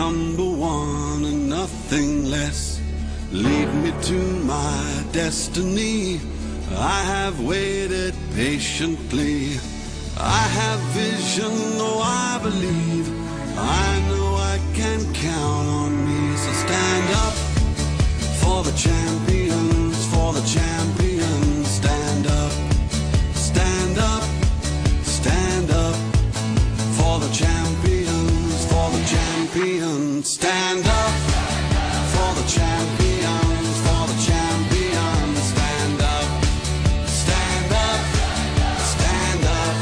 number one and nothing less. Lead me to my destiny. I have waited patiently. I have vision, oh I believe. I know I can count on me. So stand up for the champions, for the champions. Stand up, stand up, stand up for the champions, for the champions. Stand up for the champions, for the champions. Stand up, stand up, stand up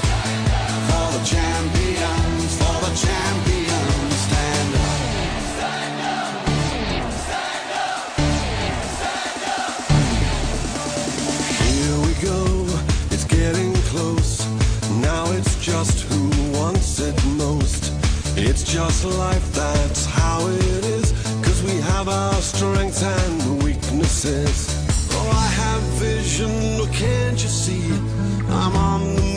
for the champions, for the champions. Stand up, stand up, stand up, stand up. Here we go, it's getting close. Now it's just who wants it most. It's just life, that's how it is. 'Cause we have our strengths and weaknesses. Oh, I have vision, oh, can't you see? I'm on the